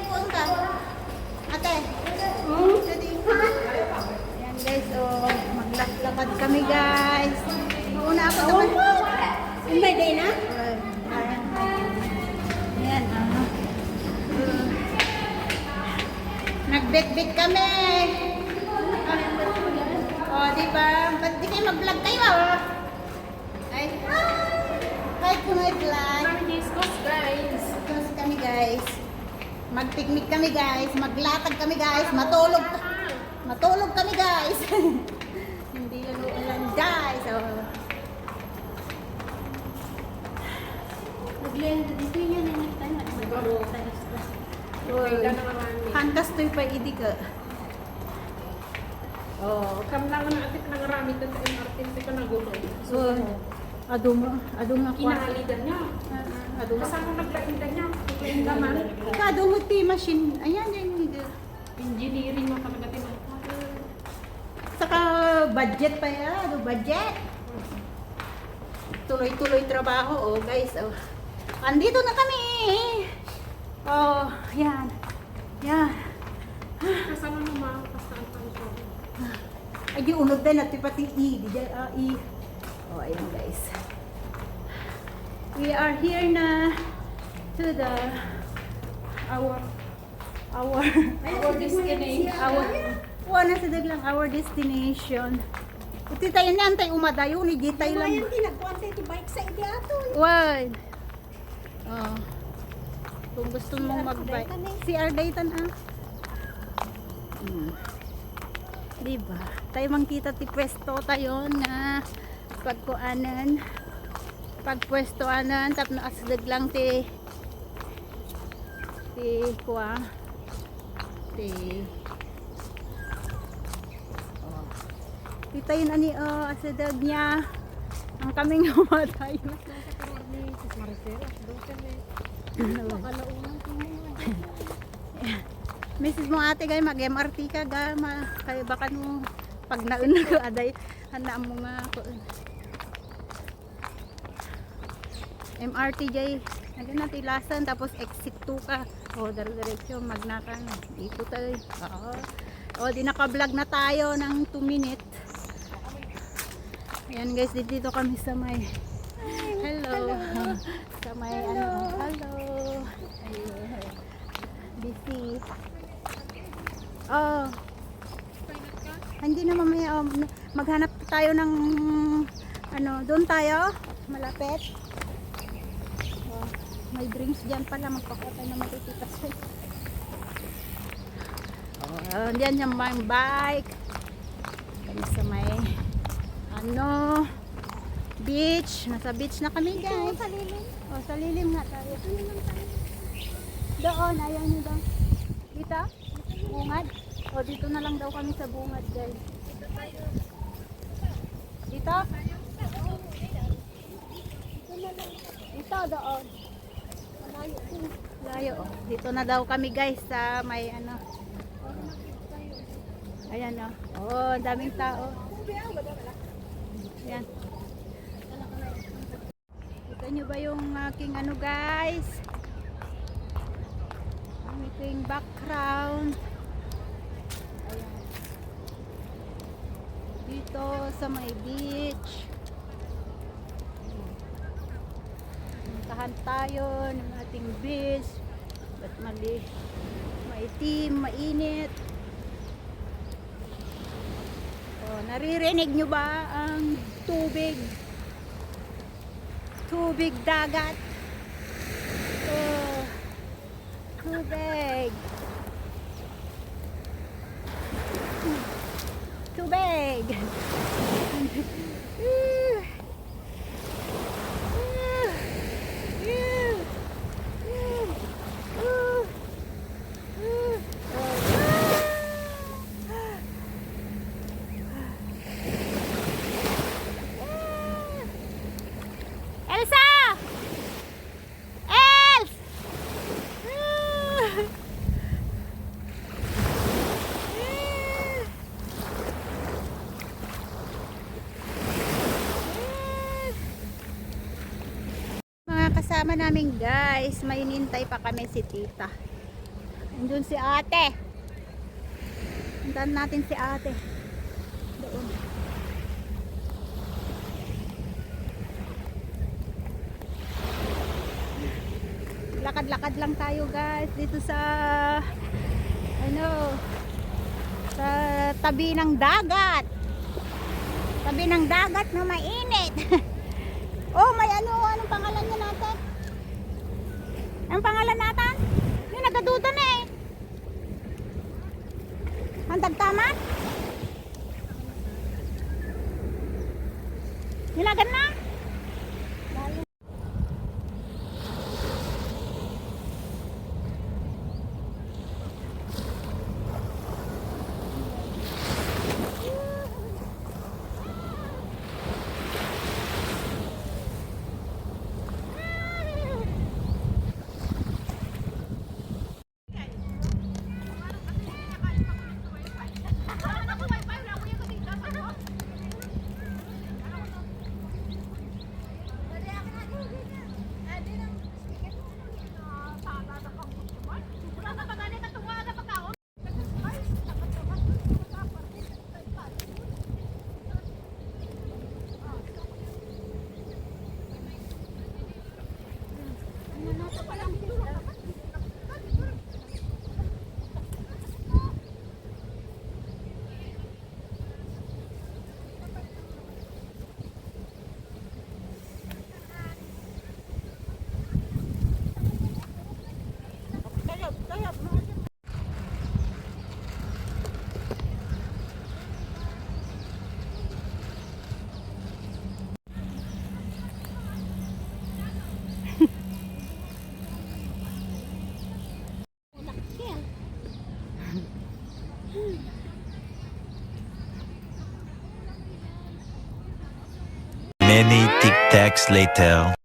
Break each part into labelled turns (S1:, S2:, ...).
S1: kuwan ka. Ate. Ayan guys, oh, maglaklakad kami guys. Mauna ako naman.
S2: May day na?
S1: Ayan. Ayan, ah. Nagbit-bit kami. Oh, di ba? Ba't di kayo mag-vlog kayo, ah? Ay, hi po my vlog.
S2: Guys.
S1: Tapos kami guys. Mag-picnic kami guys. Maglatag kami guys. Matulog. Matulog kami guys. Hindi lang ulan guys. Oh.
S2: Naglend dito yan na tayo.
S1: Hantas to'y pa idi ka.
S2: Oh, kam lang na atik nang rami ta MRT ka na gulo.
S1: So, adong nga
S2: Kinahalidan niya.
S1: Adong
S2: Kasama naglaindan niya. Yung gaman.
S1: Kadong mo ti machine. Ayan yan.
S2: Engineering mo talaga tinatawag.
S1: Saka budget pa yan. Budget. Tuloy-tuloy trabaho. Oh guys. Oh. Andito na kami. Oh, yan. Yan.
S2: Kasama mo mga kastaan pa ko.
S1: Ay, di unod din natin pati I. I. Oh, ayan guys. We are here na to the our
S2: destination.
S1: Wala sa daglang our destination. Iti tayo niyan tayo umadayo ni di tayo lang.
S2: Mayan din nagkuante ito bike sa iti ato.
S1: Why? Oh. Kung gusto mong mag-bike. CR Dayton ah. Diba? Tayo mangkita ti pwesto tayo na pagpwestoanan tap na asdag lang ti kuha ti oh. Kita yun ani asdag niya ang kaming humatay. Message mo ate gay mag MRT ka ga kay baka no pag nauna ko aday handa mo nga ko MRT jay nagin na tilasan tapos exit 2 ka o diretso magnakan dito tayo o di naka-vlog na tayo ng 2 minutes. Ayan guys, dito kami sa may hello. Sa may ano hello busy. Oh. Hindi na mamaya maghanap tayo ng ano, doon tayo malapit. Oh, may drinks diyan pala magpakita na matititas. Oh, diyan yung may bike. Kami sa may ano beach. Nasa beach na kami guys.
S2: Sa lilim.
S1: Oh, sa lilim nga tayo. Doon, ayaw nyo daw. Dito? Bungad? O, dito na lang daw kami sa bungad, guys. Dito? Dito, doon. Layo, oh. Dito na daw kami, guys, sa may ano. Ayan, oh. Oh, daming tao. Ayan. Kita nyo ba yung aking ano, guys? Aking background. Ayan. Dito sa may beach. Puntahan tayo ng ating beach. Ba't maitim, mainit. Oh, naririnig nyo ba ang tubig? Tubig dagat. Oh. Tubig. Tubig. Elsa! Els! Mga kasama namin guys, may inintay pa kami si tita. Andun si ate. Puntahan natin si ate. Doon. Lakad-lakad lang tayo guys dito sa ano, sa tabi ng dagat. Tabi ng dagat na mainit. Oh, may anong pangalan niya natin? Ang pangalan natin? Yung nagaduda na eh. Handag taman? Nilagan na?
S3: Many tic-tacs later.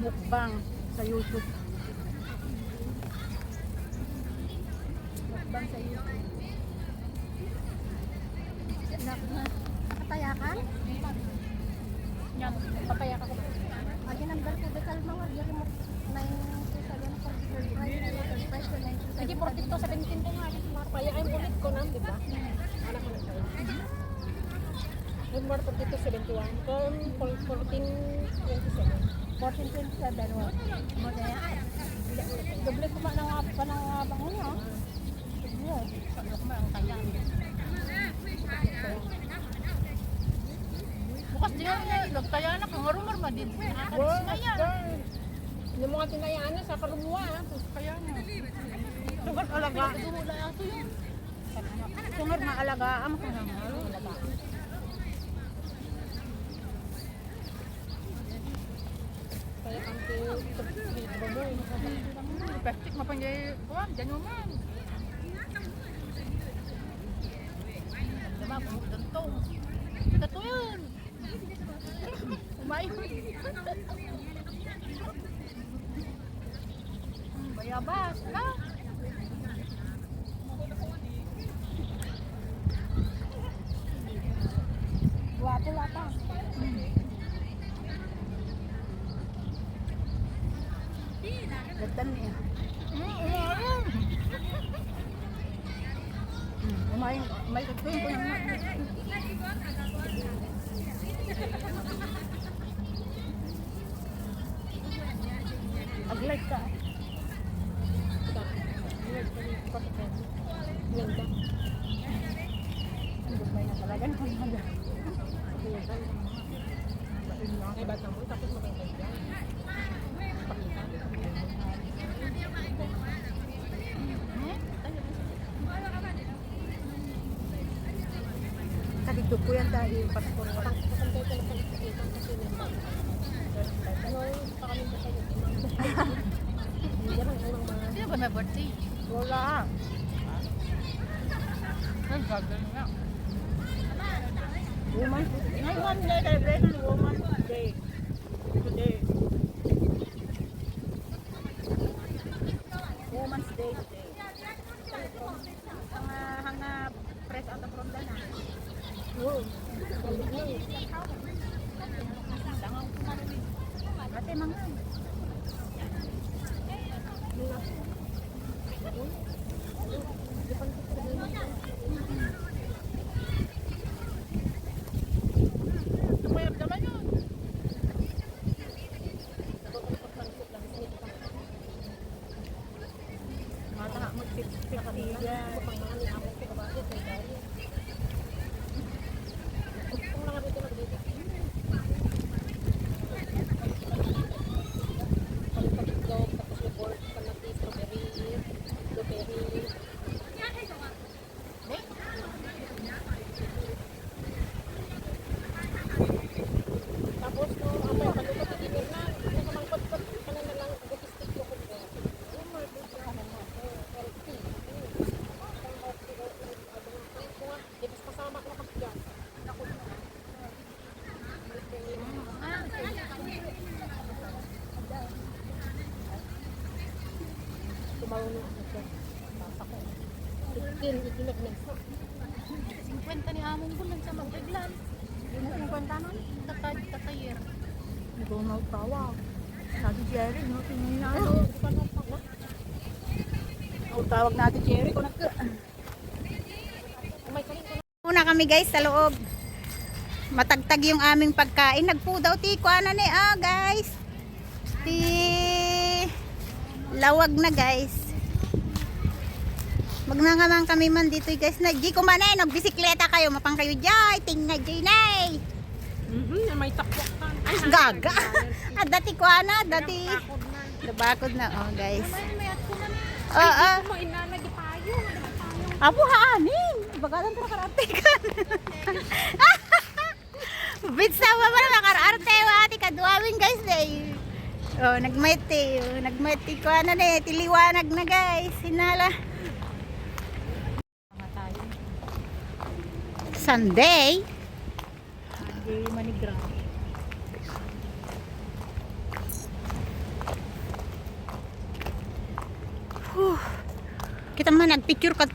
S1: Mukbang sa YouTube. Mukbang sa YouTube. Nakatayakan?
S2: Yan, papaya ka ko.
S1: Agin ang dal ko dekal mga diri mo 9
S2: Sige, 42, 17 ko nga. Papaya ay ulit ko na, di ba? Anak ko na tayo. Yung more 42, 71. Kung 14, 27.
S1: 1427 mo. Mo na yan.
S2: Doble ko man ang bango niya.
S1: Yes.
S2: Ano ko man ang kanya. Bukas di nga niya ilog. Kaya na kung marumar ma din. Nakakalis na yan. Yung mga tinayaan na sa karumuha. Kaya na. Sugar alaga. Wala ato yun.
S1: Sungar na alagaan mo kung alaga.
S2: Kaya kanto dito mo. Plastic mapangyay. Kuwan, dyan mo man. Diba, kumutan to. Ito yun. Umayon. Bayabas. Ala.
S1: Guwapo lata. Gatan niya. Umayong, may kagpin ko naman.
S2: Mag-like ka. Ganda. Ang gumay na talaga ng mga. Ay, ba't naman? Tapos maganda dyan.
S1: Kadito po yan dahil paspor.
S2: Sino ba may birthday?
S1: Wala.
S2: Ay, gagawin nga.
S1: Woman. Woman Day, celebration Woman Day. Today. Woman's Day today. Hanga press out from the na. Ate mangan.
S2: Mayroon naman yun.
S1: Mata mag-sip-sip yan.
S2: Marunong ako siya. Basa ko. 50 ni among bulan sa magbiglan.
S1: Yun ang kwenta nun.
S2: Tatayir.
S1: Hindi ko magtawa. Sabi Jerry, no? Tingin na ano. Tawag natin Jerry kung Una kami guys sa loob. Matagtag yung aming pagkain. Nagpo daw ti kuana ni guys. Ti lawag na guys. Magnangaman kami man dito guys. Di ko man nagbisikleta kayo. Mapang kayo jay. Tingnan jay nay.
S2: May takwak ka.
S1: Ay gaga. Dati kuana. Dati. Nabakod na guys.
S2: May at ko man.
S1: Oo.
S2: May inanagi tayo.
S1: Apo haanin. Bagalan tara karate kan. Bitsa pa ba nakararte ati kaduawin guys day. Oh, nagmati ko ano na tiliwanag na guys. Hinala. Sunday. Sunday manigram. Kita man nagpicture ka